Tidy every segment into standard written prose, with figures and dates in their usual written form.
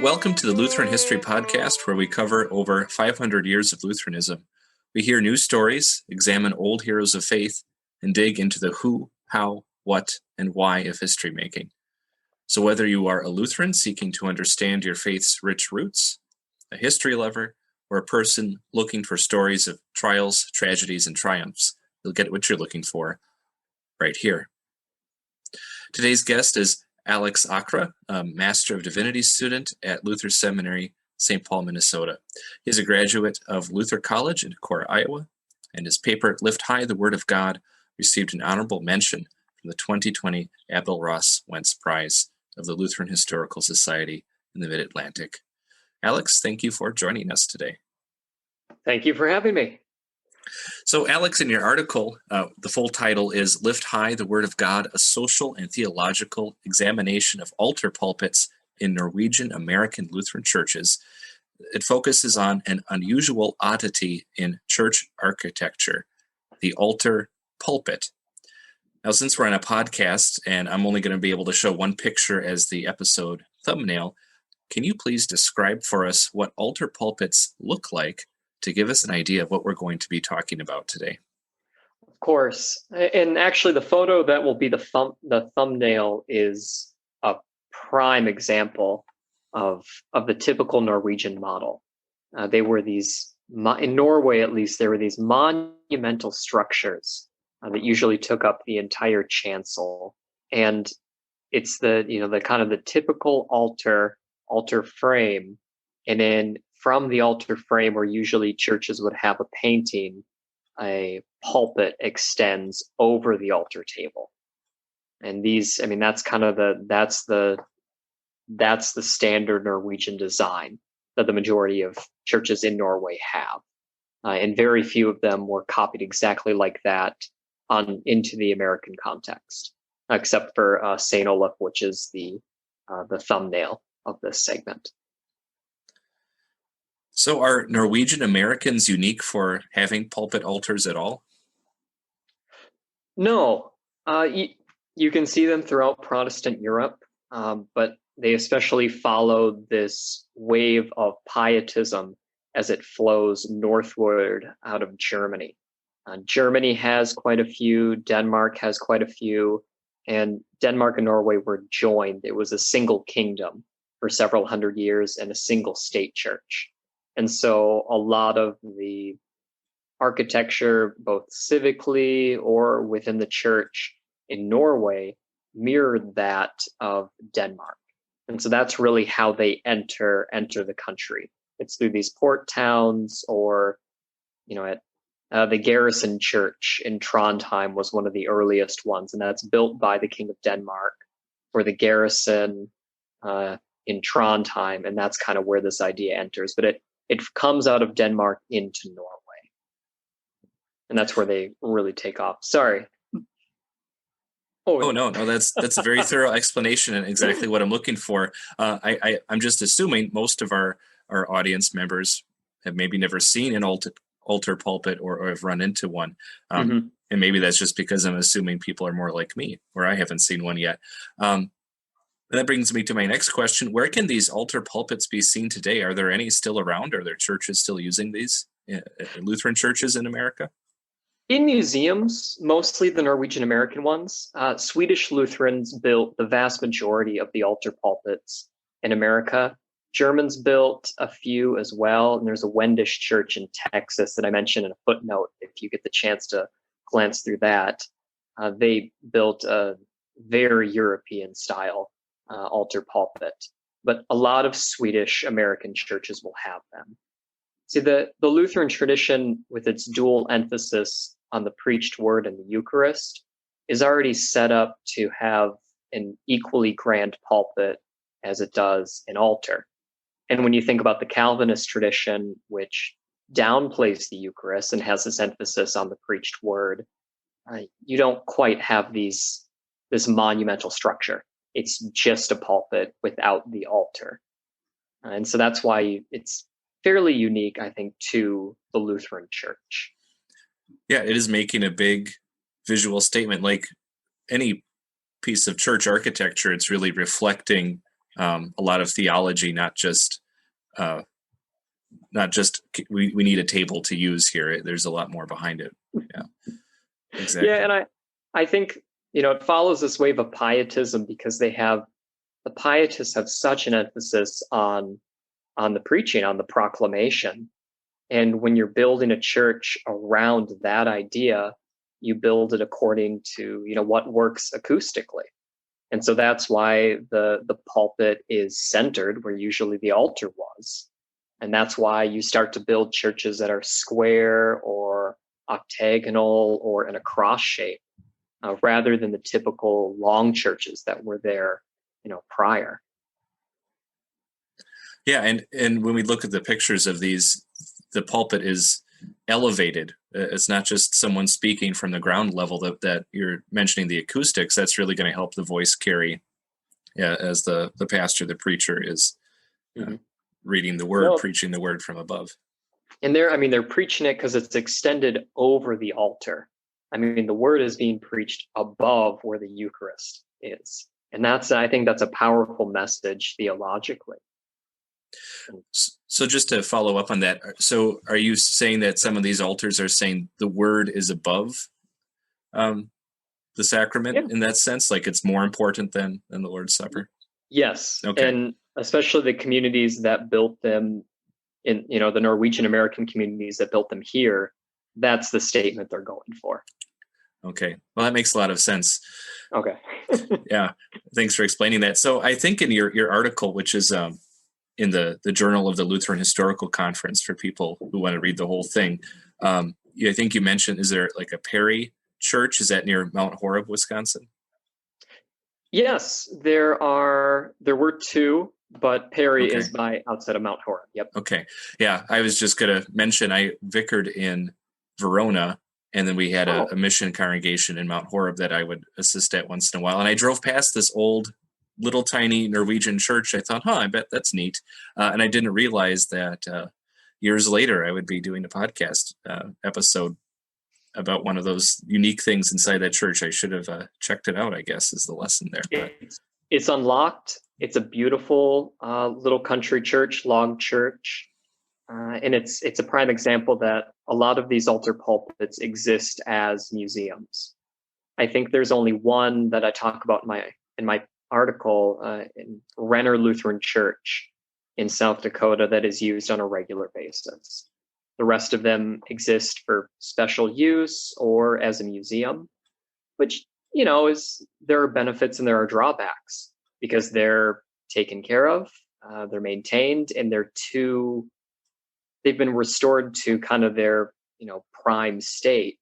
Welcome to the Lutheran History Podcast, where we cover over 500 years of Lutheranism. We hear new stories, examine old heroes of faith, and dig into the who, how, what, and why of history making. So whether you are a Lutheran seeking to understand your faith's rich roots, a history lover, or a person looking for stories of trials, tragedies, and triumphs, you'll get what you're looking for right here. Today's guest is Alex Aakre, a Master of Divinity student at Luther Seminary, St. Paul, Minnesota. He is a graduate of Luther College in Decorah, Iowa, and his paper, Lift High the Word of God, received an honorable mention from the 2020 Abdel Ross Wentz Prize of the Lutheran Historical Society in the Mid-Atlantic. Alex, thank you for joining us today. Thank you for having me. So, Alex, in your article, the full title is Lift High the Word of God, a Social and Theological Examination of Altar-Pulpits in Norwegian-American Lutheran Churches. It focuses on an unusual oddity in church architecture, the altar-pulpit. Now, since we're on a podcast and I'm only going to be able to show one picture as the episode thumbnail, can you please describe for us what altar pulpits look like to give us an idea of what we're going to be talking about today? Of course. And actually, the photo that will be the thumbnail is a prime example of the typical Norwegian model. They were these, in Norway at least, there were these monumental structures that usually took up the entire chancel. And it's the kind of the typical altar frame. And then from the altar frame, where usually churches would have a painting, a pulpit extends over the altar table. And these, that's kind of that's the standard Norwegian design that the majority of churches in Norway have. And very few of them were copied exactly like that into the American context, except for St. Olaf, which is the thumbnail of this segment. So are Norwegian Americans unique for having pulpit altars at all? No. You can see them throughout Protestant Europe, but they especially follow this wave of pietism as it flows northward out of Germany. Germany has quite a few, Denmark has quite a few, and Denmark and Norway were joined. It was a single kingdom for several hundred years and a single state church. And so a lot of the architecture, both civically or within the church in Norway, mirrored that of Denmark. And so that's really how they enter the country. It's through these port towns, or, at the Garrison Church in Trondheim was one of the earliest ones, and that's built by the King of Denmark for the garrison in Trondheim, and that's kind of where this idea enters. But it comes out of Denmark into Norway. And that's where they really take off. Sorry. Oh, no, that's a very thorough explanation and exactly what I'm looking for. I'm just assuming most of our audience members have maybe never seen an altar pulpit or have run into one. And maybe that's just because I'm assuming people are more like me, where I haven't seen one yet. That brings me to my next question. Where can these altar pulpits be seen today? Are there any still around? Are there churches still using these, Lutheran churches in America? In museums, mostly the Norwegian-American ones. Swedish Lutherans built the vast majority of the altar pulpits in America. Germans built a few as well. And there's a Wendish church in Texas that I mentioned in a footnote, if you get the chance to glance through that. They built a very European style altar pulpit, but a lot of Swedish American churches will have them. See, the Lutheran tradition, with its dual emphasis on the preached word and the Eucharist, is already set up to have an equally grand pulpit as it does an altar. And when you think about the Calvinist tradition, which downplays the Eucharist and has this emphasis on the preached word, you don't quite have this monumental structure. It's just a pulpit without the altar. And so that's why it's fairly unique, I think, to the Lutheran Church. Yeah, it is making a big visual statement. Like any piece of church architecture, it's really reflecting a lot of theology, not just we need a table to use here. There's a lot more behind it. Yeah, exactly. Yeah, and I think, it follows this wave of pietism because the pietists have such an emphasis on the preaching, on the proclamation. And when you're building a church around that idea, you build it according to, what works acoustically. And so that's why the pulpit is centered where usually the altar was. And that's why you start to build churches that are square or octagonal or in a cross shape, rather than the typical long churches that were there, prior. Yeah, and when we look at the pictures of these, the pulpit is elevated. It's not just someone speaking from the ground level that you're mentioning the acoustics. That's really going to help the voice carry, as the pastor, the preacher is reading the word, preaching the word from above. And they're preaching it because it's extended over the altar. The word is being preached above where the Eucharist is. And I think that's a powerful message theologically. So just to follow up on that, so are you saying that some of these altars are saying the word is above the sacrament in that sense? Like it's more important than the Lord's Supper? Yes. Okay. And especially the communities that built them in, the Norwegian-American communities that built them here, that's the statement they're going for. Okay. Well, that makes a lot of sense. Okay. Yeah. Thanks for explaining that. So I think in your article, which is in the Journal of the Lutheran Historical Conference for people who want to read the whole thing, I think you mentioned, is there like a Perry church? Is that near Mount Horeb, Wisconsin? Yes, there were two, but Perry is outside of Mount Horeb. Yep. Okay. Yeah. I was just going to mention, I vicared in Verona, and then we had a mission congregation in Mount Horeb that I would assist at once in a while. And I drove past this old, little tiny Norwegian church. I thought, I bet that's neat. And I didn't realize that years later I would be doing a podcast episode about one of those unique things inside that church. I should have checked it out, I guess, is the lesson there. It's unlocked. It's a beautiful little country church, log church. And it's a prime example that a lot of these altar pulpits exist as museums. I think there's only one that I talk about in my article, in Renner Lutheran Church in South Dakota, that is used on a regular basis. The rest of them exist for special use or as a museum, which, there are benefits and there are drawbacks because they're taken care of, they're maintained, and they've been restored to kind of their, prime state,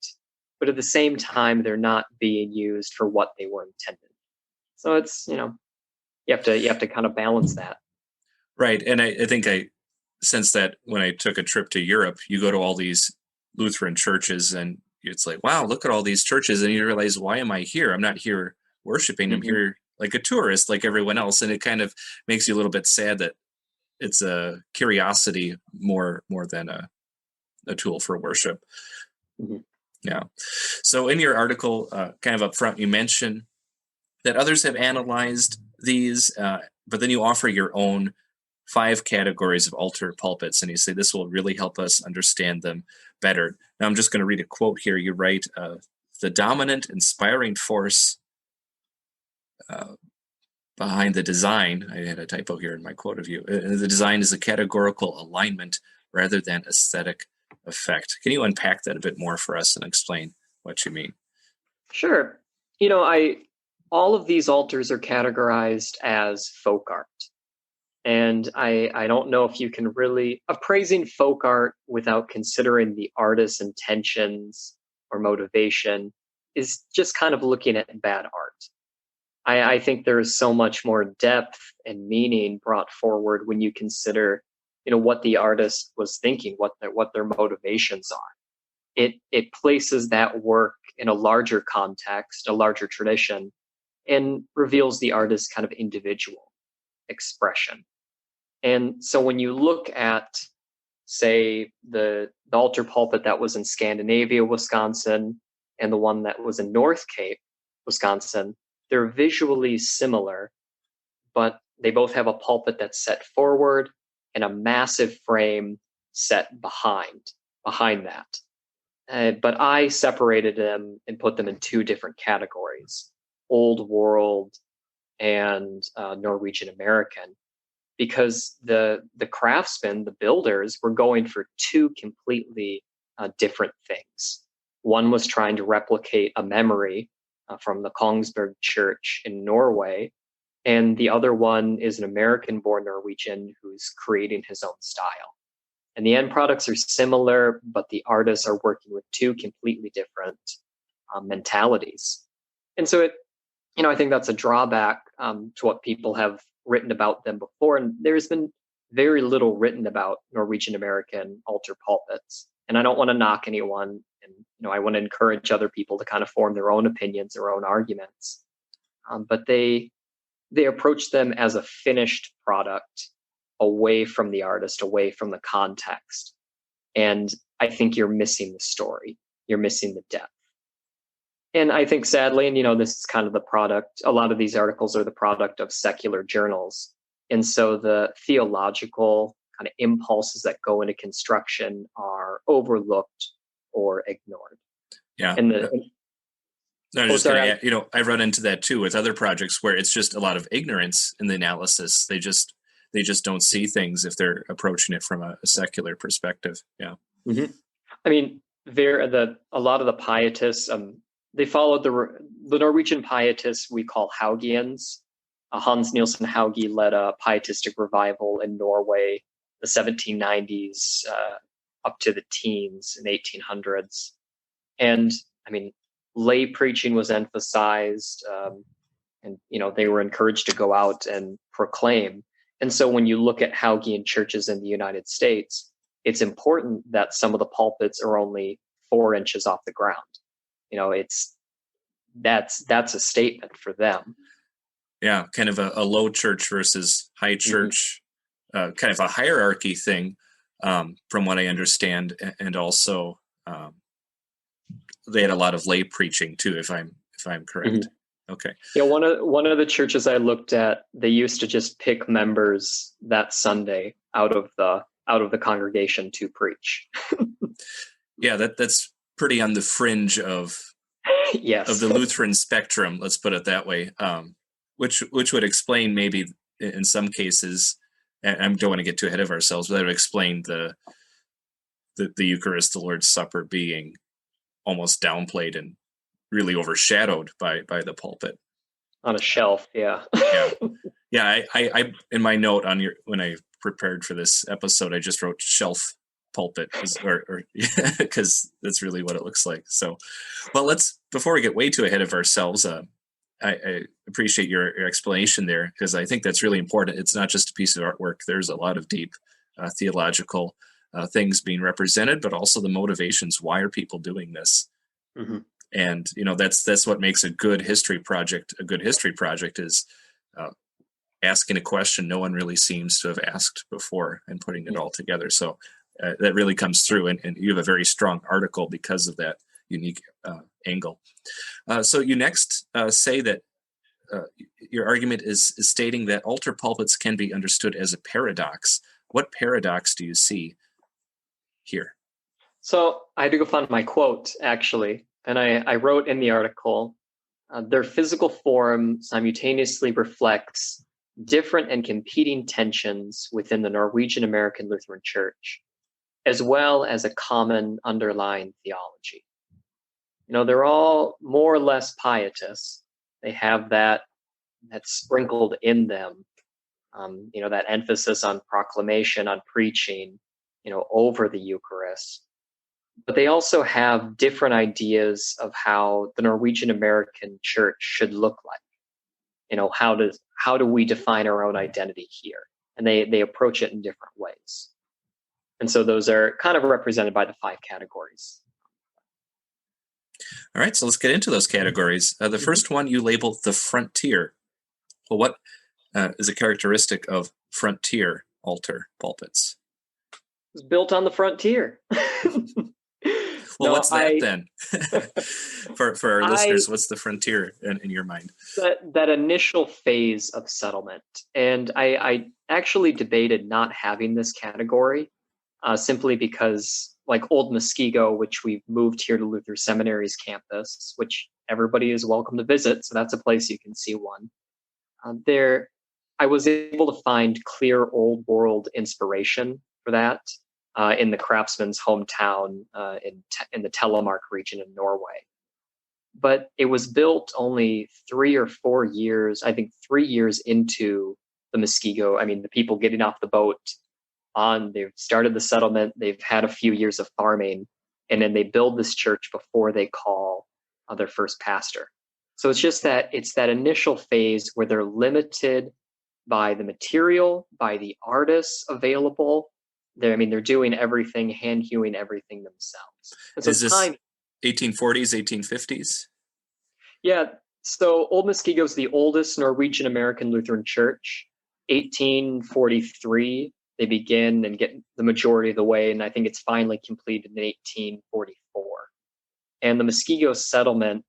but at the same time, they're not being used for what they were intended. So it's, you have to kind of balance that. Right. And I think I sensed that when I took a trip to Europe, you go to all these Lutheran churches and it's like, wow, look at all these churches. And you realize, why am I here? I'm not here worshiping. I'm here like a tourist, like everyone else. And it kind of makes you a little bit sad that it's a curiosity more than a tool for worship. Yeah. So in your article, kind of up front, you mentioned that others have analyzed these, but then you offer your own 5 categories of altar pulpits, and you say this will really help us understand them better. Now, I'm just going to read a quote here. You write, the dominant inspiring force behind the design, I had a typo here in my quote of you, the design is a categorical alignment rather than aesthetic effect. Can you unpack that a bit more for us and explain what you mean? Sure. All of these altars are categorized as folk art. And I don't know if you can really, appraising folk art without considering the artist's intentions or motivation is just kind of looking at bad art. I think there is so much more depth and meaning brought forward when you consider, what the artist was thinking, what their motivations are. It places that work in a larger context, a larger tradition, and reveals the artist's kind of individual expression. And so when you look at, say, the altar pulpit that was in Scandinavia, Wisconsin, and the one that was in North Cape, Wisconsin, they're visually similar, but they both have a pulpit that's set forward and a massive frame set behind that. But I separated them and put them in two different categories: Old World and Norwegian-American, because the craftsmen, the builders, were going for two completely different things. One was trying to replicate a memory from the Kongsberg Church in Norway, and the other one is an American-born Norwegian who's creating his own style. And the end products are similar, but the artists are working with two completely different mentalities. And so I think that's a drawback to what people have written about them before. And there's been very little written about Norwegian-American altar pulpits. And I don't want to knock anyone. And, I want to encourage other people to kind of form their own opinions, their own arguments. But they approach them as a finished product, away from the artist, away from the context. And I think you're missing the story. You're missing the depth. And I think sadly, and this is kind of the product, a lot of these articles are the product of secular journals. And so the theological kind of impulses that go into construction are overlooked or ignored. Yeah. And I was just going to, I run into that too with other projects where it's just a lot of ignorance in the analysis. They just don't see things if they're approaching it from a secular perspective. Yeah. Mm-hmm. I mean, a lot of the pietists, they followed the Norwegian pietists we call Haugians. Hans Nielsen Hauge led a pietistic revival in Norway, the 1790s up to the teens in 1800s. And I mean, lay preaching was emphasized, and they were encouraged to go out and proclaim. And so when you look at Haugean churches in the United States, it's important that some of the pulpits are only 4 inches off the ground. That's a statement for them. Yeah, kind of a low church versus high church, kind of a hierarchy thing, from what I understand, and also they had a lot of lay preaching too, if I'm correct. Mm-hmm. Okay. Yeah, one of the churches I looked at, they used to just pick members that Sunday out of the congregation to preach. Yeah, that's pretty on the fringe of yes, of the Lutheran spectrum. Let's put it that way. Which would explain maybe in some cases, and I don't want to get too ahead of ourselves, but that would explain the Eucharist, the Lord's Supper, being almost downplayed and really overshadowed by the pulpit on a shelf. Yeah. Yeah. I in my note when I prepared for this episode, I just wrote shelf pulpit, because that's really what it looks like. So, well, before we get way too ahead of ourselves, I appreciate your explanation there, because I think that's really important. It's not just a piece of artwork. There's a lot of deep theological things being represented, but also the motivations. Why are people doing this? Mm-hmm. And that's what makes a good history project a good history project, is asking a question no one really seems to have asked before and putting it all together. So that really comes through, and you have a very strong article because of that unique angle. So you next say that your argument is stating that altar pulpits can be understood as a paradox. What paradox do you see here? So I had to go find my quote, actually. And I wrote in the article, their physical form simultaneously reflects different and competing tensions within the Norwegian-American Lutheran Church, as well as a common underlying theology. They're all more or less pietists. They have that sprinkled in them, that emphasis on proclamation, on preaching, over the Eucharist. But they also have different ideas of how the Norwegian-American church should look like. How do we define our own identity here? And they approach it in different ways. And so those are kind of represented by the 5 categories. All right, so let's get into those categories. The first one you label the frontier. Well, what is a characteristic of frontier altar pulpits? It's built on the frontier. Well, No, what's that then? For our listeners, what's the frontier in your mind? That initial phase of settlement. And I actually debated not having this category simply because, like Old Muskego, which we've moved here to Luther Seminary's campus, which everybody is welcome to visit, so that's a place you can see one. There, I was able to find clear Old World inspiration for that in the craftsman's hometown in the Telemark region in Norway. But it was built only 3 or 4 years, I think 3 years into the Muskego. I mean, the people getting off the boat they've started the settlement, they've had a few years of farming, and then they build this church before they call their first pastor. So it's that initial phase where they're limited by the material, by the artists available. They're doing everything, hand hewing everything themselves. And so is this 1840s, 1850s? Yeah. So Old Muskego is the oldest Norwegian-American Lutheran Church. 1843, they begin and get the majority of the way, and I think it's finally completed in 1844. And the Muskego settlement,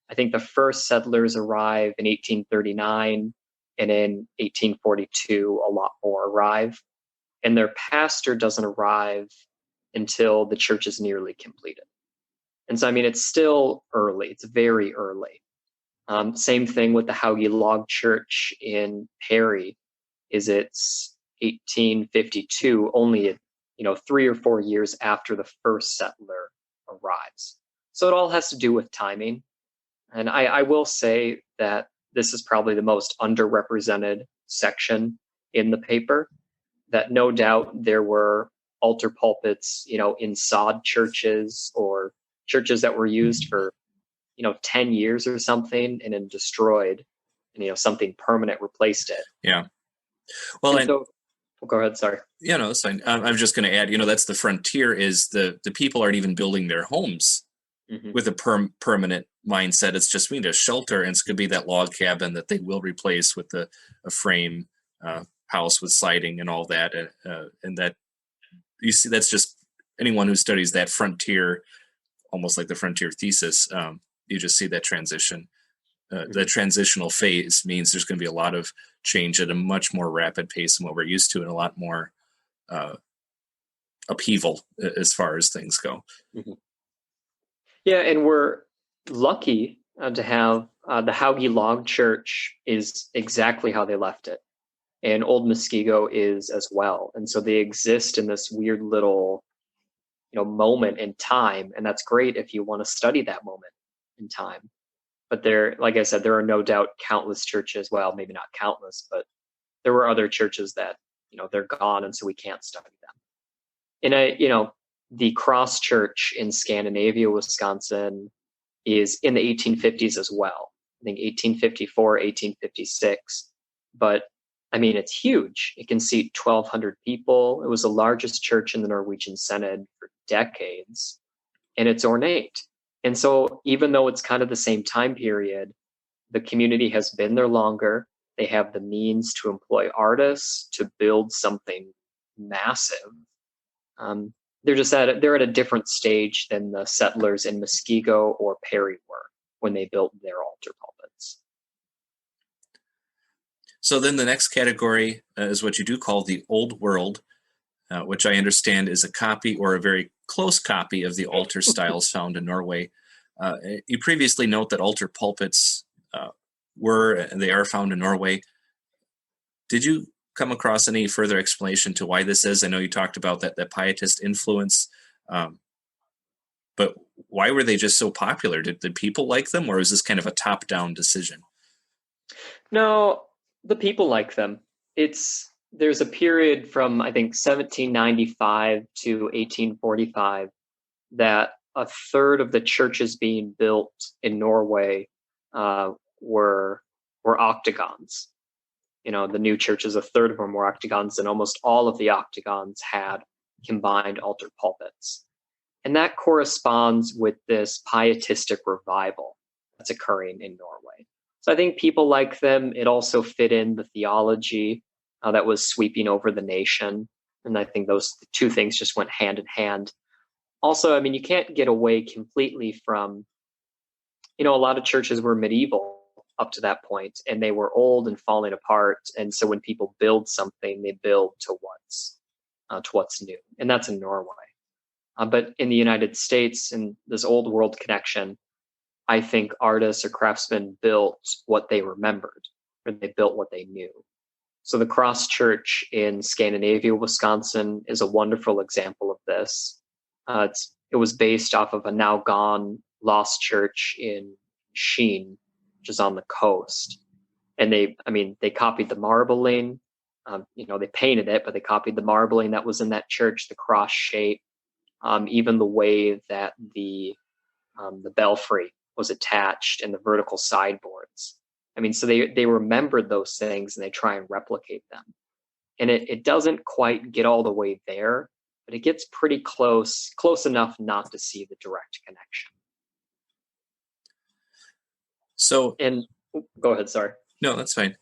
I think the first settlers arrive in 1839, and in 1842, a lot more arrive. And their pastor doesn't arrive until the church is nearly completed. And so, it's still early. It's very early. Same thing with the Hauge Log Church in Perry. It's 1852, only 3 or 4 years after the first settler arrives. So it all has to do with timing. And I will say that this is probably the most underrepresented section in the paper, that no doubt there were altar pulpits, in sod churches or churches that were used for 10 years or something and then destroyed, and something permanent replaced it. Yeah. Well, and so go ahead. Sorry. It's fine. I'm just going to add, that's the frontier, is the people aren't even building their homes with a permanent mindset. It's just, we need a shelter, and it's going to be that log cabin that they will replace with a frame house with siding and all that. And that, you see, that's just anyone who studies that frontier, almost like the frontier thesis, you just see that transition. That transitional phase means there's going to be a lot of change at a much more rapid pace than what we're used to, and a lot more upheaval as far as things go. Mm-hmm. Yeah, and we're lucky to have the Hauge Log Church is exactly how they left it, and Old Muskego is as well. And so they exist in this weird little moment in time, and that's great if you want to study that moment in time. But like I said, there are no doubt countless churches, well, maybe not countless, but there were other churches that they're gone, and so we can't study them. And the Cross Church in Scandinavia, Wisconsin, is in the 1850s as well. I think 1854, 1856. But it's huge. It can seat 1,200 people. It was the largest church in the Norwegian Synod for decades, and it's ornate. And so even though it's kind of the same time period, the community has been there longer. They have the means to employ artists to build something massive. They're at a different stage than the settlers in Muskego or Perry were when they built their altar pulpits. So then the next category is what you do call the Old World, which I understand is a copy or a very close copy of the altar styles found in Norway. You previously note that altar pulpits they are found in Norway. Did you come across any further explanation to why this is? I know you talked about that pietist influence, but why were they just so popular? Did people like them, or is this kind of a top-down decision? No, the people like them. There's a period from, I think, 1795 to 1845 that a third of the churches being built in Norway were octagons. The new churches, a third of them were octagons, and almost all of the octagons had combined altar pulpits. And that corresponds with this pietistic revival that's occurring in Norway. So I think people like them. It also fit in the theology that was sweeping over the nation. And I think those two things just went hand in hand. also, I mean, you can't get away completely from, a lot of churches were medieval up to that point, and they were old and falling apart. And so when people build something, they build to what's new, and that's in Norway. But in the United States, in this old world connection, I think artists or craftsmen built what they remembered, or they built what they knew. So the Cross Church in Scandinavia, Wisconsin, is a wonderful example of this. It was based off of a now gone lost church in Sheen, which is on the coast. And they copied the marbling. They painted it, but they copied the marbling that was in that church, the cross shape, even the way that the belfry was attached and the vertical sideboards. So they remembered those things and they try and replicate them. And it doesn't quite get all the way there, but it gets pretty close enough not to see the direct connection. So, and go ahead, sorry. No, that's fine.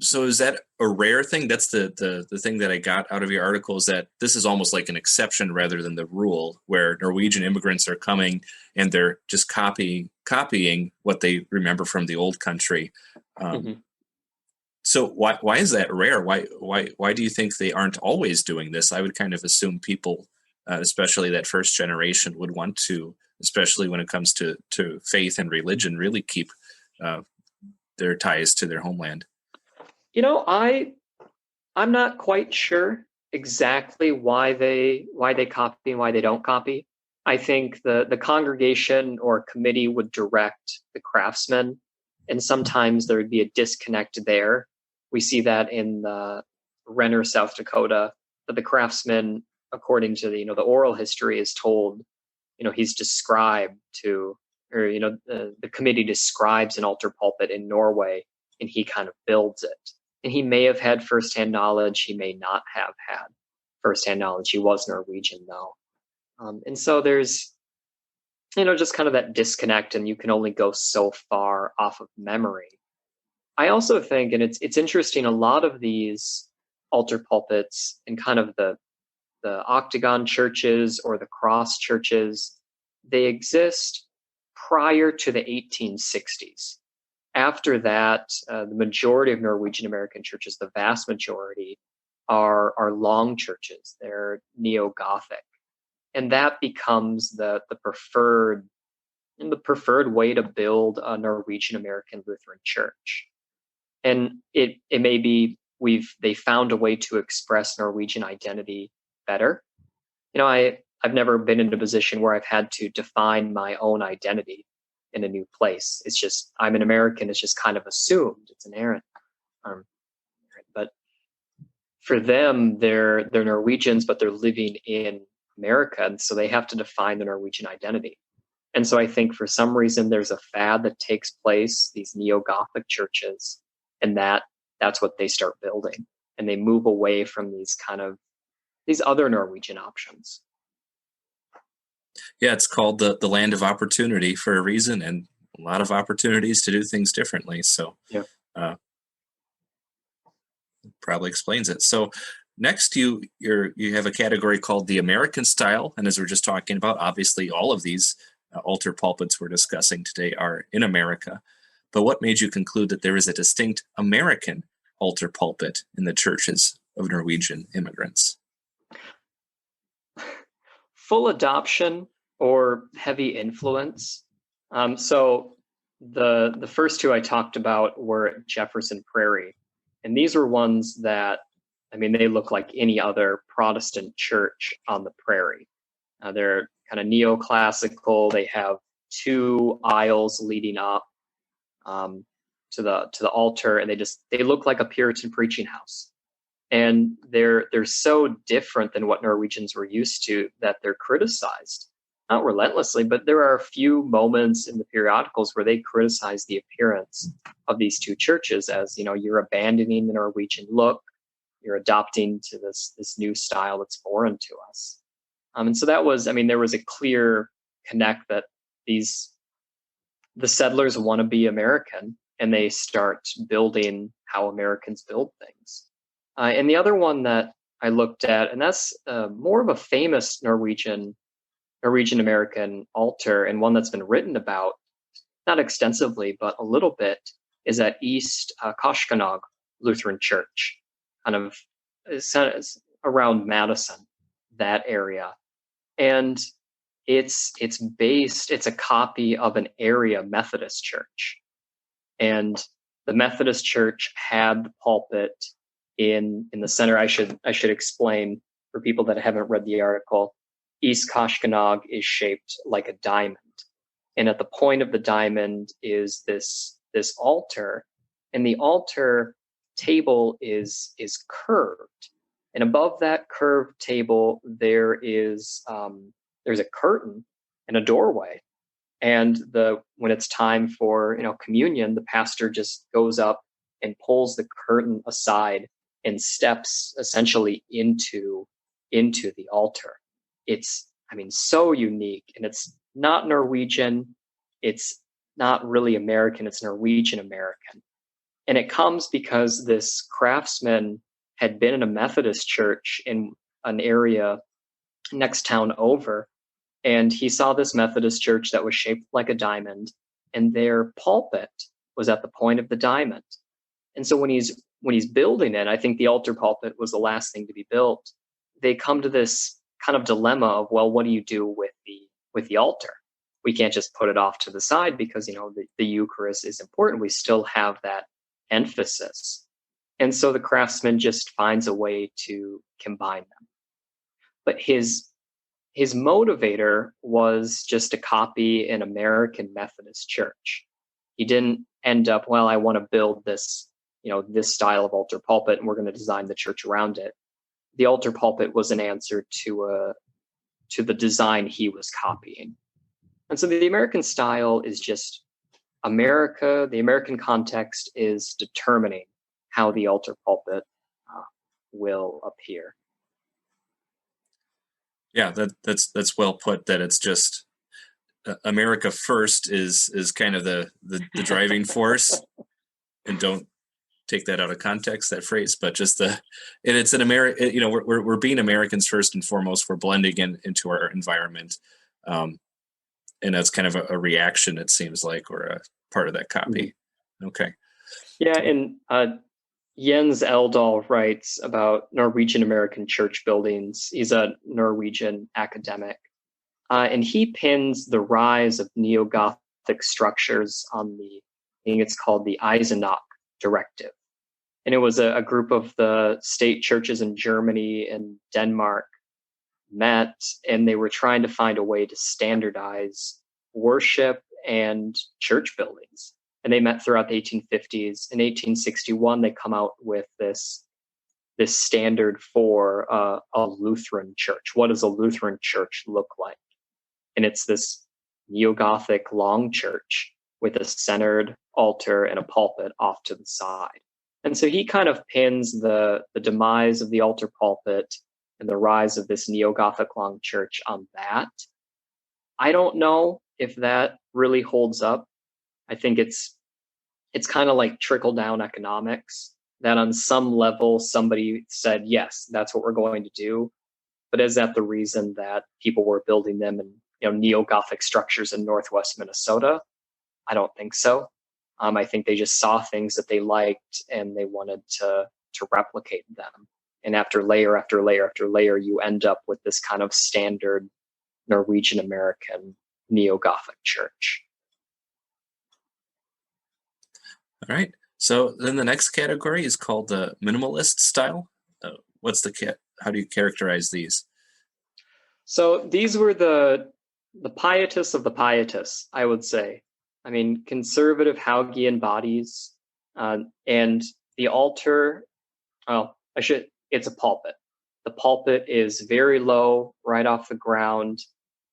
So is that a rare thing? That's the thing that I got out of your article, is that this is almost like an exception rather than the rule, where Norwegian immigrants are coming and they're just copying what they remember from the old country. So why is that rare? Why do you think they aren't always doing this? I would kind of assume people, especially that first generation, would want to, especially when it comes to faith and religion, really keep their ties to their homeland. I'm not quite sure exactly why they copy and why they don't copy. I think the congregation or committee would direct the craftsmen, and sometimes there would be a disconnect there. We see that in the Renner, South Dakota, that the craftsman, according to the oral history, is told, he's described to, or the committee describes an altar pulpit in Norway, and he kind of builds it. And he may have had firsthand knowledge. He may not have had firsthand knowledge. He was Norwegian, though. And so there's, just kind of that disconnect, and you can only go so far off of memory. I also think, and it's interesting, a lot of these altar pulpits and kind of the octagon churches or the cross churches, they exist prior to the 1860s. After that, the majority of Norwegian-American churches, the vast majority, are long churches. They're neo-Gothic. And that becomes the preferred way to build a Norwegian-American Lutheran church. And it may be they found a way to express Norwegian identity better. I've never been in a position where I've had to define my own identity in a new place. It's just, I'm an American. It's just kind of assumed. It's inherent. But for them, they're Norwegians, but they're living in America, and so they have to define the Norwegian identity. And so I think for some reason there's a fad that takes place, these neo-Gothic churches, and that's what they start building, and they move away from these other Norwegian options. Yeah, it's called the land of opportunity for a reason, and a lot of opportunities to do things differently. So yeah. Probably explains it. So next, you have a category called the American style, and as we're just talking about, obviously all of these altar pulpits we're discussing today are in America. But what made you conclude that there is a distinct American altar pulpit in the churches of Norwegian immigrants? Full adoption or heavy influence. So the first two I talked about were at Jefferson Prairie, and these were ones that, they look like any other Protestant church on the prairie. They're kind of neoclassical. They have two aisles leading up to the altar, and they look like a Puritan preaching house. And they're so different than what Norwegians were used to that they're criticized, not relentlessly, but there are a few moments in the periodicals where they criticize the appearance of these two churches as, you're abandoning the Norwegian look, you're adopting to this new style that's foreign to us. And so that was, there was a clear connect that the settlers want to be American, and they start building how Americans build things. And the other one that I looked at, and that's more of a famous Norwegian-American altar, and one that's been written about, not extensively, but a little bit, is at East Koshkanog Lutheran Church, kind of it's around Madison, that area. And it's a copy of an area Methodist church. And the Methodist church had the pulpit in the center. I should explain for people that haven't read the article. East Koshkanog is shaped like a diamond. And at the point of the diamond is this altar, and the altar table is curved. And above that curved table, there's a curtain and a doorway. And when it's time for communion, the pastor just goes up and pulls the curtain aside and steps essentially into the altar. It's so unique, and it's not Norwegian. It's not really American. It's Norwegian-American. And it comes because this craftsman had been in a Methodist church in an area next town over, and he saw this Methodist church that was shaped like a diamond, and their pulpit was at the point of the diamond. And so when he's building it, I think the altar pulpit was the last thing to be built. They come to this kind of dilemma of, well, what do you do with the altar? We can't just put it off to the side because the Eucharist is important. We still have that emphasis. And so the craftsman just finds a way to combine them. But his motivator was just to copy an American Methodist church. He didn't end up, well, I want to build this, this style of altar pulpit, and we're going to design the church around it. The altar pulpit was an answer to the design he was copying. And so the American style is just America. The American context is determining how the altar pulpit will appear. Yeah, that's well put. That it's just America first is kind of the driving force, and don't take that out of context, that phrase, but just it's an American. We're being Americans first and foremost. We're blending into our environment, and that's kind of a reaction, it seems like, or a part of that copy. Mm-hmm. Okay. Yeah, and Jens Eldal writes about Norwegian-American church buildings. He's a Norwegian academic, and he pins the rise of neo-Gothic structures on I think it's called the Eisenach Directive. And it was a group of the state churches in Germany and Denmark met, and they were trying to find a way to standardize worship and church buildings. And they met throughout the 1850s. In 1861, they come out with this standard for a Lutheran church. What does a Lutheran church look like? And it's this neo-Gothic long church with a centered altar and a pulpit off to the side. And so he kind of pins the demise of the altar pulpit and the rise of this neo-Gothic long church on that. I don't know if that really holds up. I think it's kind of like trickle-down economics, that on some level somebody said, yes, that's what we're going to do. But is that the reason that people were building them in neo-Gothic structures in Northwest Minnesota? I don't think so. I think they just saw things that they liked and they wanted to replicate them. And after layer after layer after layer, you end up with this kind of standard Norwegian-American neo-Gothic church. All right. So then the next category is called the minimalist style. How do you characterize these? So these were the pietists of the pietists, I would say. I mean, conservative Haugean bodies, and the altar. It's a pulpit. The pulpit is very low, right off the ground,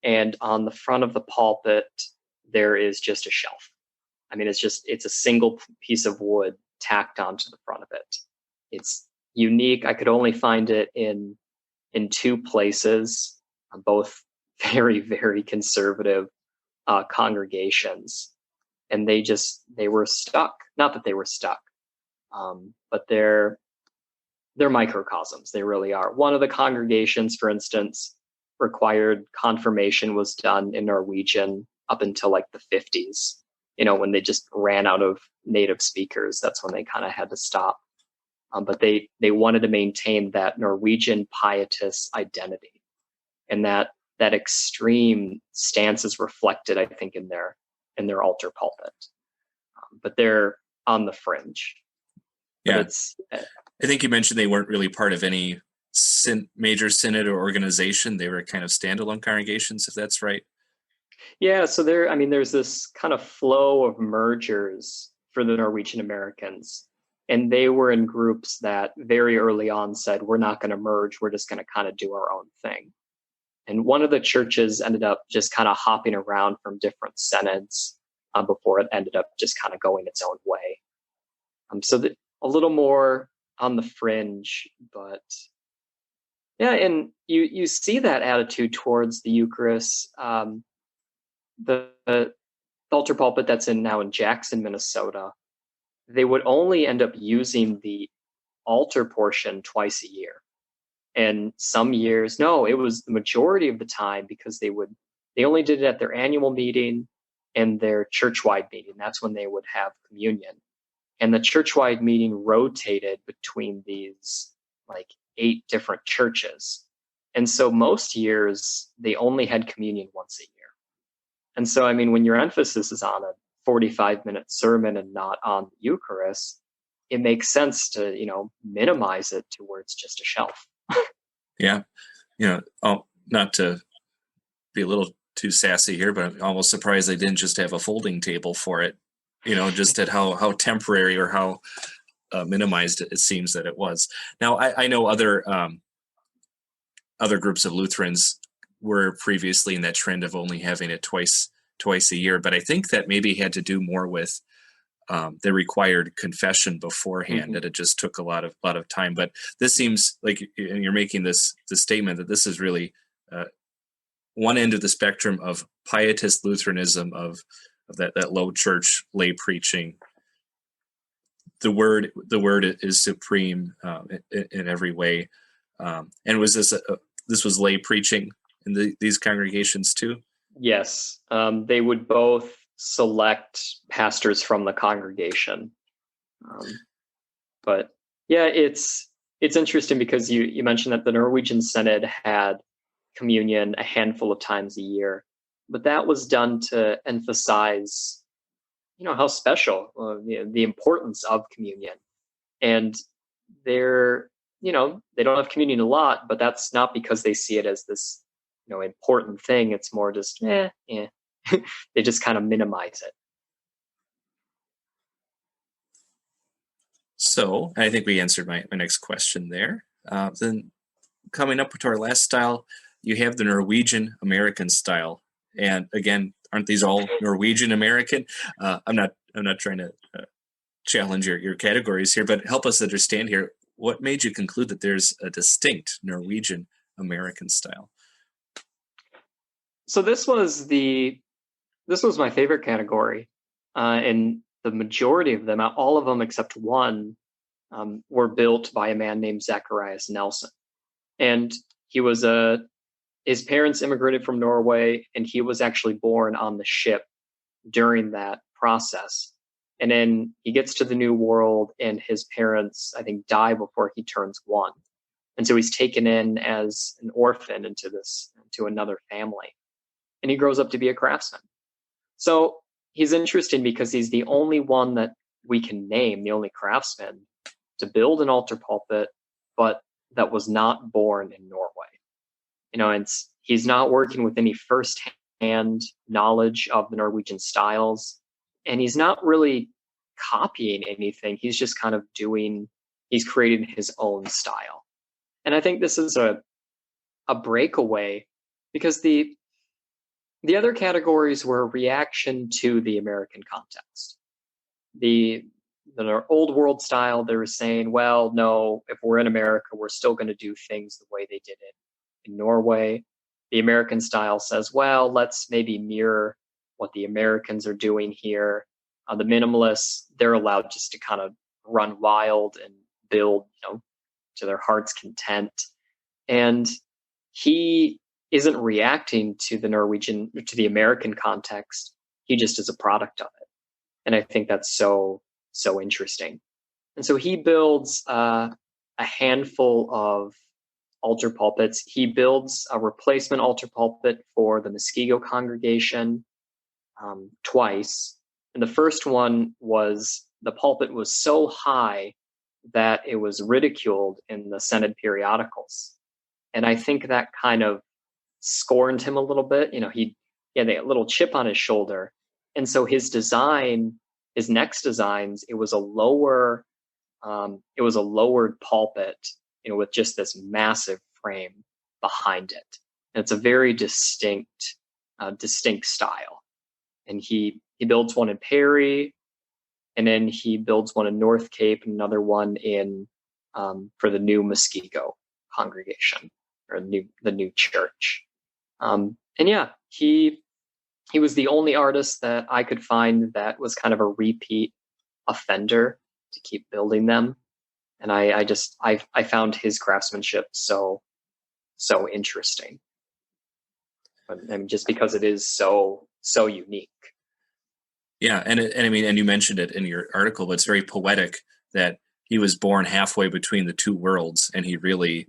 and on the front of the pulpit there is just a shelf. I mean, it's a single piece of wood tacked onto the front of it. It's unique. I could only find it in two places, both very, very conservative congregations. And they were stuck. Not that they were stuck, but they're microcosms. They really are. One of the congregations, for instance, required confirmation was done in Norwegian up until like the 50s. When they just ran out of native speakers, that's when they kind of had to stop. But they wanted to maintain that Norwegian pietist identity, and that extreme stance is reflected, I think, in their altar pulpit. But they're on the fringe. Yeah, I think you mentioned they weren't really part of any major synod or organization. They were kind of standalone congregations, if that's right. Yeah, so there's this kind of flow of mergers for the Norwegian Americans, and they were in groups that very early on said, we're not going to merge, we're just going to kind of do our own thing. And one of the churches ended up just kind of hopping around from different synods before it ended up just kind of going its own way. So a little more on the fringe, but yeah, and you see that attitude towards the Eucharist. The altar pulpit that's now in Jackson, Minnesota, they would only end up using the altar portion twice a year. And some years, no, it was the majority of the time, because they only did it at their annual meeting and their church-wide meeting. That's when they would have communion. And the church-wide meeting rotated between these like 8 different churches. And so most years they only had communion once a year. And so, when your emphasis is on a 45-minute sermon and not on the Eucharist, it makes sense to, minimize it to where it's just a shelf. Yeah. Not to be a little too sassy here, but I'm almost surprised they didn't just have a folding table for it, just at how temporary or how minimized it seems that it was. Now, I know other groups of Lutherans were previously in that trend of only having it twice a year, but I think that maybe had to do more with the required confession beforehand, that it just took a lot of time. But this seems like, and you're making the statement that this is really one end of the spectrum of pietist Lutheranism, of that low church lay preaching. The word is supreme in every way. And was this was lay preaching in these congregations too? Yes, they would both select pastors from the congregation. But yeah, it's interesting because you mentioned that the Norwegian Synod had communion a handful of times a year, but that was done to emphasize, how special, the importance of communion. And they don't have communion a lot, but that's not because they see it as this, important thing. It's more just, they just kind of minimize it. So I think we answered my next question there. Then coming up to our last style, you have the Norwegian-American style. And again, aren't these all Norwegian-American? I'm not trying to challenge your categories here, but help us understand here. What made you conclude that there's a distinct Norwegian-American style? So this was my favorite category, and the majority of them, all of them except one, were built by a man named Zacharias Nelson. And his parents immigrated from Norway, and he was actually born on the ship during that process. And then he gets to the New World, and his parents, I think, die before he turns 1. And so he's taken in as an orphan into another family. And he grows up to be a craftsman. So he's interesting because he's the only one that we can name, the only craftsman to build an altar pulpit, but that was not born in Norway. And he's not working with any first-hand knowledge of the Norwegian styles, and he's not really copying anything. He's just kind of he's creating his own style. And I think this is a breakaway, because the other categories were a reaction to the American context. The old world style, they were saying, well, no, if we're in America, we're still going to do things the way they did it in Norway. The American style says, well, let's maybe mirror what the Americans are doing here. The minimalists, they're allowed just to kind of run wild and build, their heart's content. And he isn't reacting to the American context. He just is a product of it. And I think that's so interesting. And so he builds a handful of altar pulpits. He builds a replacement altar pulpit for the Muskego congregation twice. And the first one was, the pulpit was so high that it was ridiculed in the Synod periodicals. And I think that kind of scorned him a little bit. He had a little chip on his shoulder. And so his next designs, it was a lowered pulpit, with just this massive frame behind it. And it's a very distinct style. And he builds one in Perry, and then he builds one in North Cape, and another one in for the new Muskego congregation, or the new church. And yeah, he was the only artist that I could find that was kind of a repeat offender to keep building them. And I found his craftsmanship so interesting. I mean, just because it is so unique. Yeah, and you mentioned it in your article, but it's very poetic that he was born halfway between the two worlds, and he really,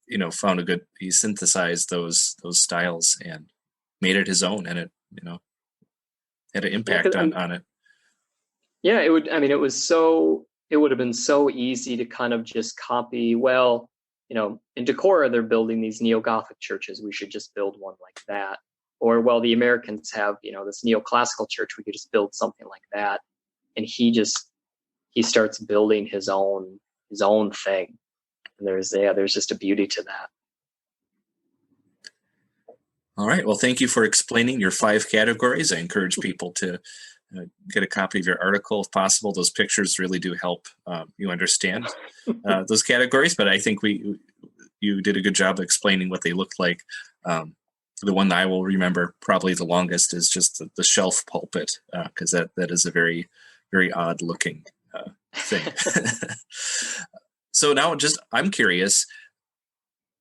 he synthesized those styles and made it his own, and it, had an impact on it. Yeah, it would have been so easy to kind of just copy. Well, in Decorah, they're building these neo-Gothic churches. We should just build one like that. Or, well, the Americans have, this neoclassical church. We could just build something like that. And he starts building his own thing. And there's just a beauty to that. All right. Well, thank you for explaining your 5 categories. I encourage people to get a copy of your article if possible. Those pictures really do help you understand those categories. But I think you did a good job of explaining what they looked like. The one that I will remember probably the longest is just the shelf pulpit, because that is a very, very odd looking thing. So now I'm curious,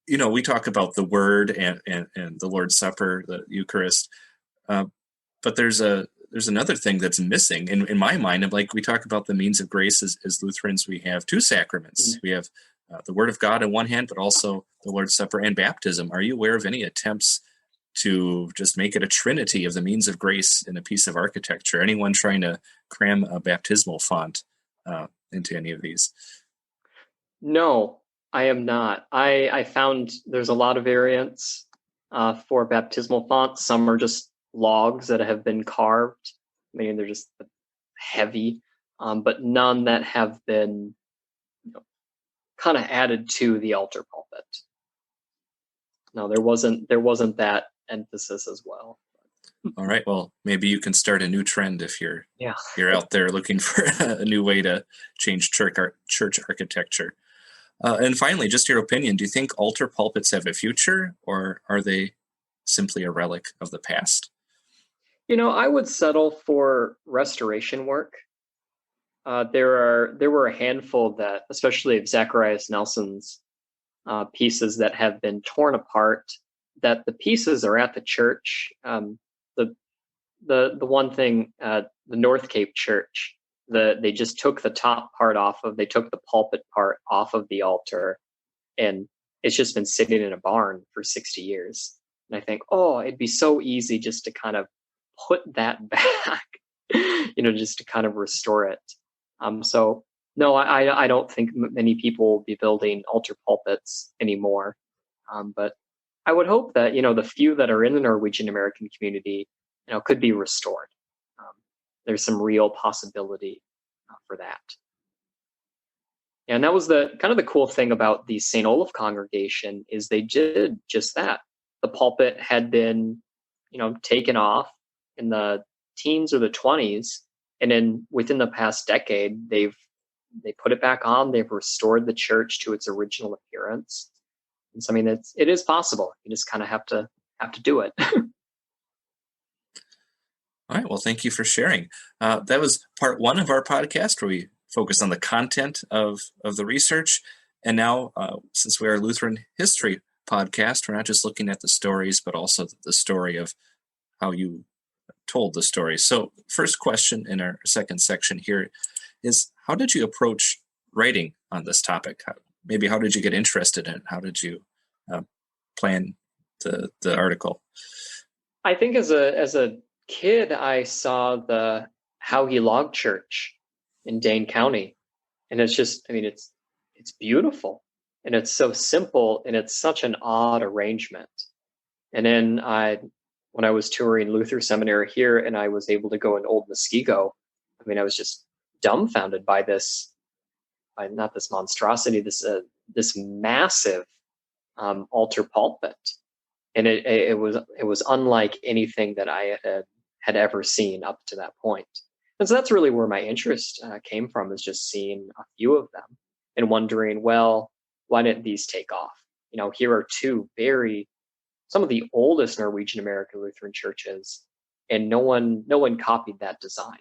we talk about the Word and the Lord's Supper, the Eucharist, but there's another thing that's missing in my mind. Of we talk about the means of grace as Lutherans, we have 2 sacraments. Mm-hmm. We have the Word of God on one hand, but also the Lord's Supper and baptism. Are you aware of any attempts to just make it a trinity of the means of grace in a piece of architecture? Anyone trying to cram a baptismal font into any of these? No, I am not. I found there's a lot of variants for baptismal fonts. Some are just logs that have been carved. I mean, they're just heavy, but none that have been kind of added to the altar pulpit. No, there wasn't that emphasis as well. All right. Well, maybe you can start a new trend if you're out there looking for a new way to change church architecture. And finally, just your opinion. Do you think altar pulpits have a future, or are they simply a relic of the past? I would settle for restoration work. There were a handful that, especially of Zacharias Nelson's pieces, that have been torn apart. That the pieces are at the church. The one thing, the North Cape Church, they just took the top part they took the pulpit part off of the altar, and it's just been sitting in a barn for 60 years. And I think, it'd be so easy just to kind of put that back, just to kind of restore it. So no, I don't think many people will be building altar pulpits anymore. But I would hope that, the few that are in the Norwegian-American community, could be restored. There's some real possibility for that. And that was the kind of the cool thing about the St. Olaf congregation, is they did just that. The pulpit had been, taken off in the teens or the 20s. And then within the past decade, they put it back on. They've restored the church to its original appearance. And so, it is possible. You just kind of have to do it. All right. Well, thank you for sharing. That was part 1 of our podcast, where we focus on the content of the research. And now, since we are a Lutheran history podcast, we're not just looking at the stories, but also the story of how you told the story. So first question in our second section here is, how did you approach writing on this topic? How did you get interested in it? How did you plan the article? I think as a kid, I saw the How He Logged Church in Dane County. And it's just, it's beautiful, and it's so simple, and it's such an odd arrangement. And then when I was touring Luther Seminary here, and I was able to go in Old Muskego, I was just dumbfounded by not this monstrosity, this massive altar-pulpit. And it was unlike anything that I had ever seen up to that point. And so that's really where my interest came from, is just seeing a few of them and wondering, well, why didn't these take off? Here are some of the oldest Norwegian-American Lutheran churches, and no one copied that design.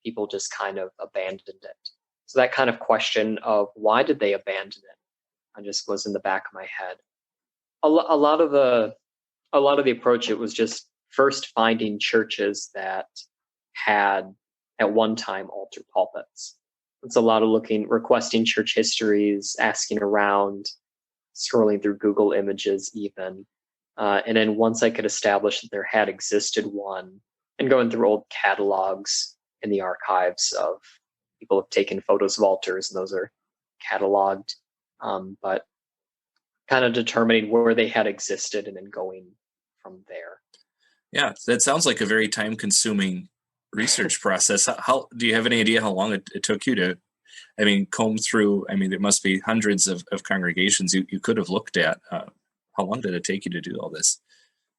People just kind of abandoned it. So that kind of question of why did they abandon it, I just was in the back of my head. A lot of the approach, it was just first finding churches that had at one time altar pulpits. It's a lot of requesting church histories, asking around, scrolling through Google Images even. And then once I could establish that there had existed one, and going through old catalogs in the archives of people have taken photos of altars, and those are cataloged, but kind of determining where they had existed and then going from there. Yeah, that sounds like a very time-consuming research process. How do you have any idea how long it took you to, comb through? There must be hundreds of congregations you could have looked at. How long did it take you to do all this?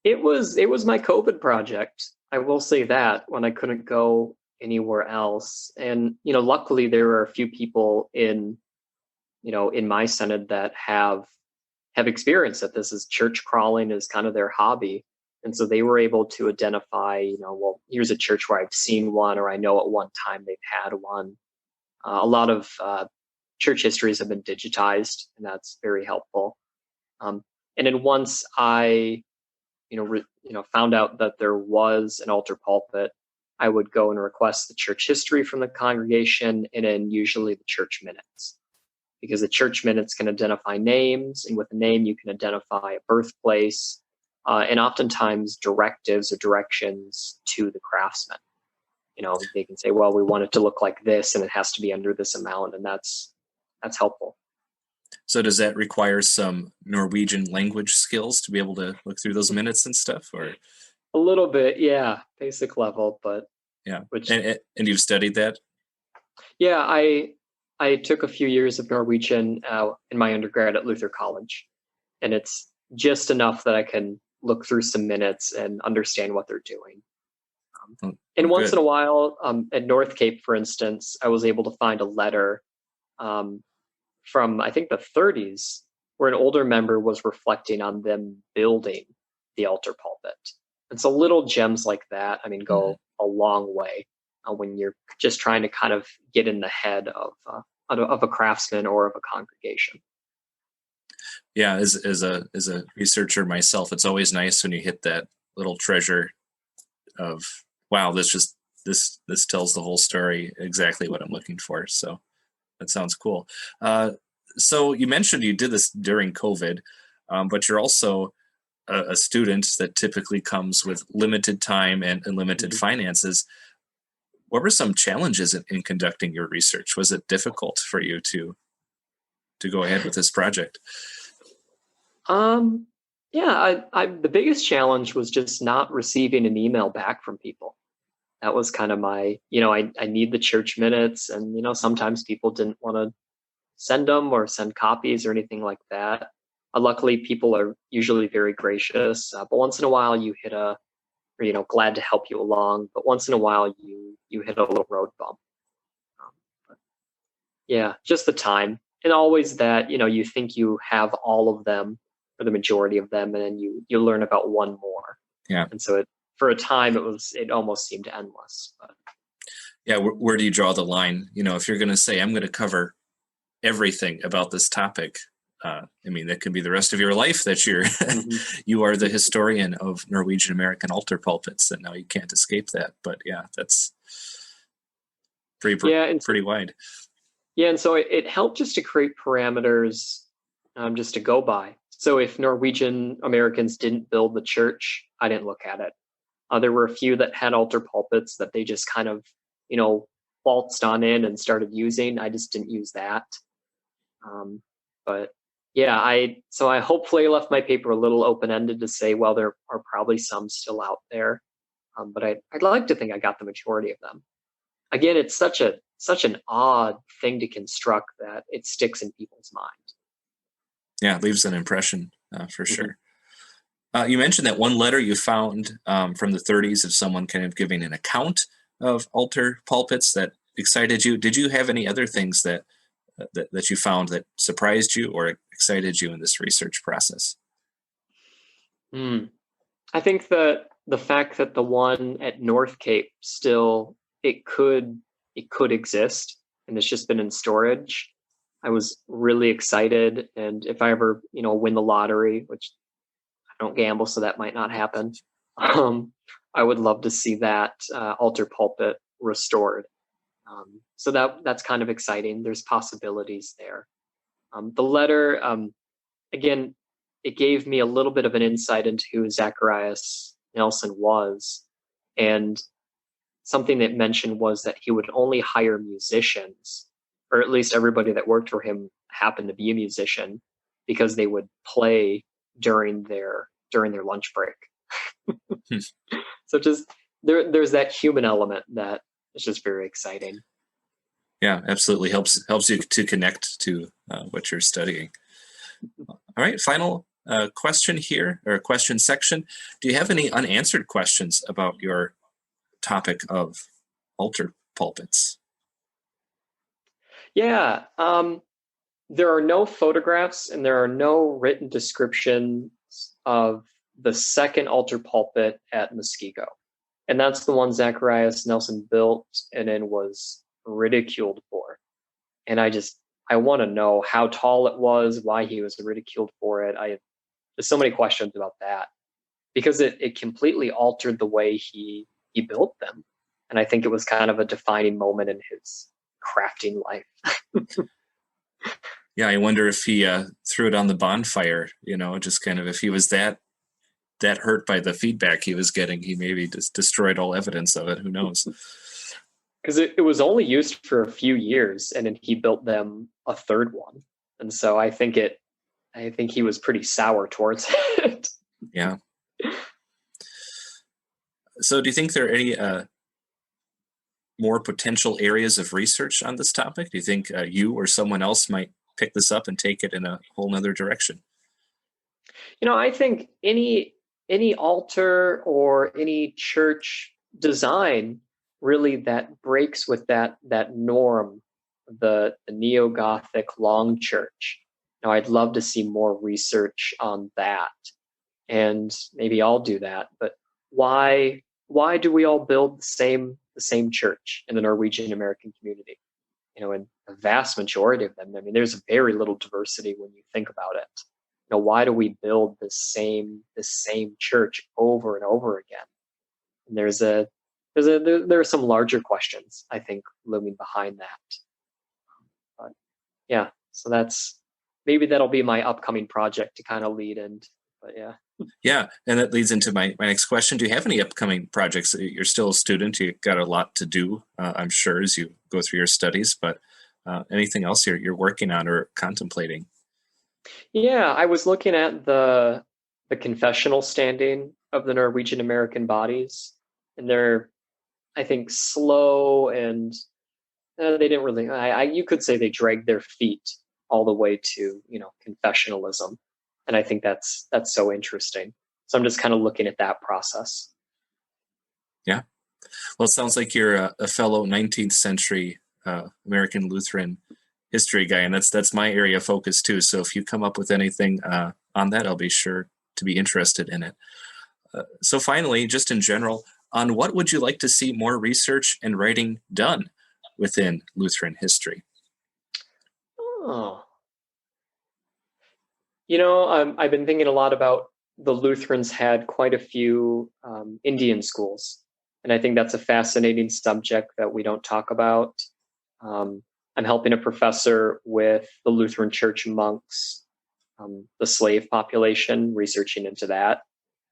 It was my COVID project. I will say that, when I couldn't go anywhere else. And, luckily there are a few people in my synod that have experienced that this is church crawling is kind of their hobby. And so they were able to identify, well, here's a church where I've seen one, or I know at one time they've had one. A lot of church histories have been digitized, and that's very helpful. And then once I, found out that there was an altar pulpit, I would go and request the church history from the congregation, and then usually the church minutes, because the church minutes can identify names, and with a name you can identify a birthplace, and oftentimes directives or directions to the craftsman. They can say, well, we want it to look like this, and it has to be under this amount, and that's helpful. So does that require some Norwegian language skills to be able to look through those minutes and stuff, or? A little bit, yeah, basic level, but yeah. And you've studied that? Yeah, I took a few years of Norwegian in my undergrad at Luther College, and it's just enough that I can look through some minutes and understand what they're doing. And once in a while, at North Cape, for instance, I was able to find a letter from, I think, the 30s, where an older member was reflecting on them building the altar pulpit. And so little gems like that, go a long way when you're just trying to kind of get in the head of a craftsman or of a congregation. Yeah, as a researcher myself, it's always nice when you hit that little treasure of, wow, this tells the whole story, exactly what I'm looking for. So that sounds cool. So you mentioned you did this during COVID, but you're also a student that typically comes with limited time and limited finances. What were some challenges in conducting your research? Was it difficult for you to go ahead with this project? Yeah, the biggest challenge was just not receiving an email back from people. That was kind of my, I need the church minutes, and, sometimes people didn't want to send them or send copies or anything like that. Luckily, people are usually very gracious, but once in a while you hit glad to help you along, but once in a while you hit a little road bump. But yeah, just the time. And always that, you think you have all of them, or the majority of them, and then you learn about one more. Yeah. And so for a time, it almost seemed endless. But Yeah, where do you draw the line? If you're going to say, I'm going to cover everything about this topic, that could be the rest of your life that you are the historian of Norwegian-American altar-pulpits, and now you can't escape that. But yeah, that's pretty wide. Yeah, and so it helped just to create parameters just to go by. So if Norwegian Americans didn't build the church, I didn't look at it. There were a few that had altar pulpits that they just kind of, waltzed on in and started using. I just didn't use that. But yeah, I hopefully left my paper a little open-ended to say, well, there are probably some still out there. But I'd like to think I got the majority of them. Again, it's such an odd thing to construct that it sticks in people's mind. Yeah, it leaves an impression for sure. You mentioned that one letter you found from the 30s of someone kind of giving an account of altar pulpits that excited you. Did you have any other things that you found that surprised you or excited you in this research process? I think that the fact that the one at North Cape still it could exist and it's just been in storage. I was really excited, and if I ever win the lottery, which I don't gamble, so that might not happen, I would love to see that altar pulpit restored. So that's kind of exciting. There's possibilities there. The letter, again, it gave me a little bit of an insight into who Zacharias Nelson was. And something that mentioned was that he would only hire musicians, or at least everybody that worked for him happened to be a musician, because they would play during their lunch break. So just there's that human element that is just very exciting. Yeah, absolutely helps you to connect to what you're studying. All right, final question here, or question section. Do you have any unanswered questions about your topic of altar pulpits? Yeah, there are no photographs and there are no written descriptions of the second altar pulpit at Muskego. And that's the one Zacharias Nelson built and then was ridiculed for. And I want to know how tall it was, why he was ridiculed for it. There's so many questions about that, because it completely altered the way he built them. And I think it was kind of a defining moment in his crafting life. Yeah, I wonder if he threw it on the bonfire, just kind of, if he was that hurt by the feedback he was getting, he maybe just destroyed all evidence of it. Who knows? Because it was only used for a few years, and then he built them a third one. And so I think he was pretty sour towards it. Yeah. So do you think there are any more potential areas of research on this topic? Do you think you or someone else might pick this up and take it in a whole nother direction? I think any altar or any church design really that breaks with that norm, the neo-Gothic long church. I'd love to see more research on that, and maybe I'll do that. But why do we all build the same church in the Norwegian American community? And the vast majority of them, there's very little diversity when you think about it. Why do we build the same church over and over again? And there are some larger questions, I think, looming behind that. But yeah, so maybe that'll be my upcoming project to kind of lead in. But yeah. Yeah, and that leads into my next question. Do you have any upcoming projects? You're still a student. You've got a lot to do, I'm sure, as you go through your studies. But anything else you're working on or contemplating? Yeah, I was looking at the confessional standing of the Norwegian American bodies, and they're, I think, slow, and they didn't really. You could say they dragged their feet all the way to confessionalism, and I think that's so interesting. So I'm just kind of looking at that process. Yeah, well, it sounds like you're a fellow 19th century American Lutheran history guy, and that's my area of focus too. So if you come up with anything on that, I'll be sure to be interested in it. So finally, just in general, on what would you like to see more research and writing done within Lutheran history? Oh, I've been thinking a lot about the Lutherans had quite a few Indian schools, and I think that's a fascinating subject that we don't talk about. I'm helping a professor with the Lutheran Church monks, the slave population, researching into that.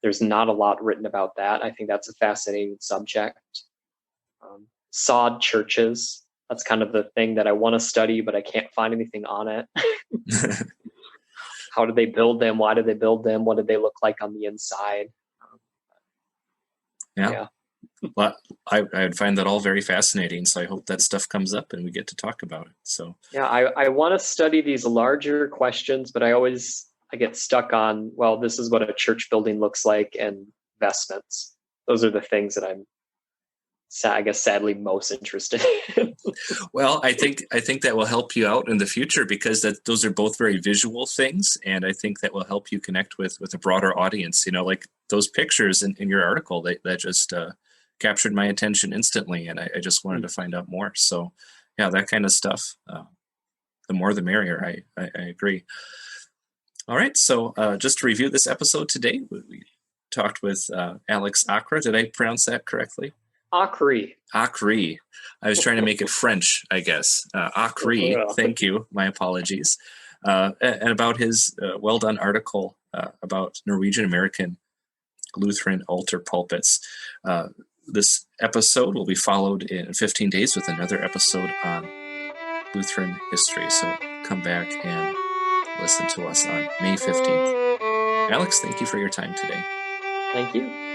There's not a lot written about that. I think that's a fascinating subject. Sod churches, that's kind of the thing that I want to study, but I can't find anything on it. How did they build them? Why did they build them? What did they look like on the inside? Yeah. Well, I would find that all very fascinating. So I hope that stuff comes up and we get to talk about it. So yeah, I want to study these larger questions, but I get stuck on, well, this is what a church building looks like and vestments. Those are the things that I'm, I guess, sadly most interested in. Well, I think that will help you out in the future, because those are both very visual things, and I think that will help you connect with a broader audience. Like those pictures in your article that just captured my attention instantly, and I just wanted to find out more. So, yeah, that kind of stuff. The more, the merrier. I agree. All right. So, just to review this episode today, we talked with Alex Aakre. Did I pronounce that correctly? Aakre. Aakre. I was trying to make it French, I guess. Aakre. Thank you. My apologies. And about his well-done article about Norwegian-American Lutheran Altar-Pulpits. This episode will be followed in 15 days with another episode on Lutheran history. So come back and listen to us on May 15th. Alex, thank you for your time today. Thank you.